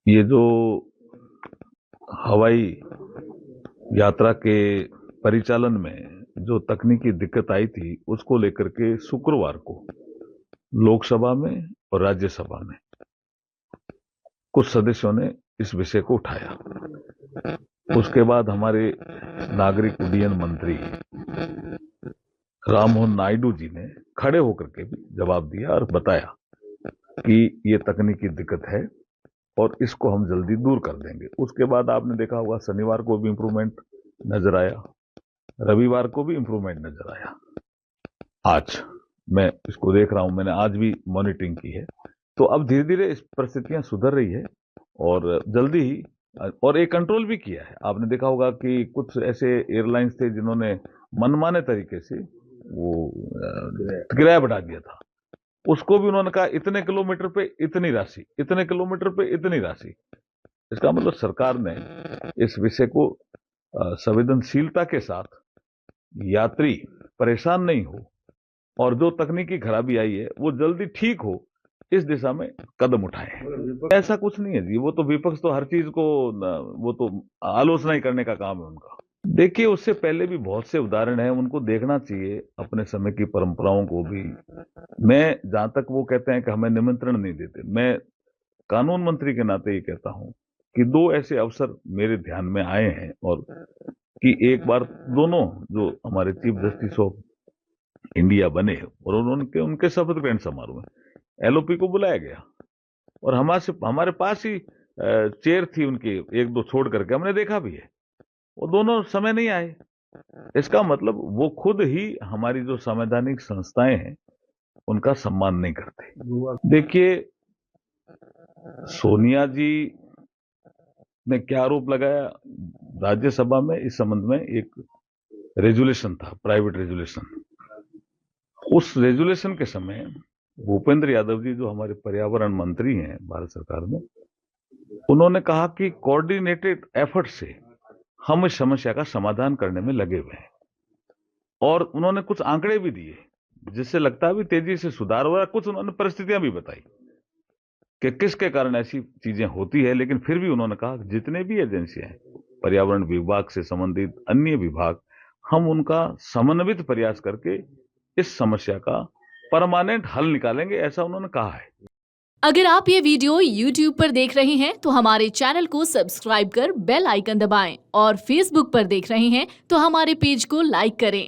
ये जो हवाई यात्रा के परिचालन में जो तकनीकी दिक्कत आई थी, उसको लेकर के शुक्रवार को लोकसभा में और राज्यसभा में कुछ सदस्यों ने इस विषय को उठाया। उसके बाद हमारे नागरिक उड्डयन मंत्री राममोहन नायडू जी ने खड़े होकर के भी जवाब दिया और बताया कि ये तकनीकी दिक्कत है और इसको हम जल्दी दूर कर देंगे। उसके बाद आपने देखा होगा शनिवार को भी इंप्रूवमेंट नजर आया, रविवार को भी इंप्रूवमेंट नजर आया। आज मैं इसको देख रहा हूं, मैंने आज भी मॉनिटरिंग की है। तो अब धीरे धीरे इस परिस्थितियां सुधर रही है और जल्दी ही और एक कंट्रोल भी किया है। आपने देखा होगा कि कुछ ऐसे एयरलाइंस थे जिन्होंने मनमाने तरीके से वो किराया बढ़ा दिया था। उसको भी उन्होंने कहा इतने किलोमीटर पे इतनी राशि, इतने किलोमीटर पे इतनी राशि। इसका मतलब सरकार ने इस विषय को संवेदनशीलता के साथ यात्री परेशान नहीं हो और जो तकनीकी खराबी आई है वो जल्दी ठीक हो, इस दिशा में कदम उठाए। ऐसा कुछ नहीं है जी, वो तो विपक्ष तो हर चीज को वो तो आलोचना ही करने का काम है उनका। देखिए, उससे पहले भी बहुत से उदाहरण हैं, उनको देखना चाहिए अपने समय की परंपराओं को भी। मैं जहां तक वो कहते हैं कि हमें निमंत्रण नहीं देते, मैं कानून मंत्री के नाते ये कहता हूं कि दो ऐसे अवसर मेरे ध्यान में आए हैं और कि एक बार दोनों जो हमारे चीफ जस्टिस ऑफ इंडिया बने और उनके उनके शपथ ग्रहण समारोह में एलओपी को बुलाया गया और हमारे पास ही चेयर थी उनकी, एक दो छोड़ करके हमने देखा भी है, वो दोनों समय नहीं आए। इसका मतलब वो खुद ही हमारी जो संवैधानिक संस्थाएं हैं उनका सम्मान नहीं करते। देखिए, सोनिया जी ने क्या आरोप लगाया राज्यसभा में, इस संबंध में एक रेजुलेशन था, प्राइवेट रेजुलेशन। उस रेजुलेशन के समय भूपेंद्र यादव जी जो हमारे पर्यावरण मंत्री हैं भारत सरकार में, उन्होंने कहा कि कोऑर्डिनेटेड एफर्ट से हम इस समस्या का समाधान करने में लगे हुए हैं और उन्होंने कुछ आंकड़े भी दिए जिससे लगता है भी तेजी से सुधार हो रहा है। कुछ उन्होंने परिस्थितियां भी बताई कि किसके कारण ऐसी चीजें होती है, लेकिन फिर भी उन्होंने कहा जितने भी एजेंसियां हैं, पर्यावरण विभाग से संबंधित अन्य विभाग, हम उनका समन्वित प्रयास करके इस समस्या का परमानेंट हल निकालेंगे, ऐसा उन्होंने कहा है। अगर आप ये वीडियो YouTube पर देख रहे हैं तो हमारे चैनल को सब्सक्राइब कर बेल आइकन दबाएं और Facebook पर देख रहे हैं तो हमारे पेज को लाइक करें।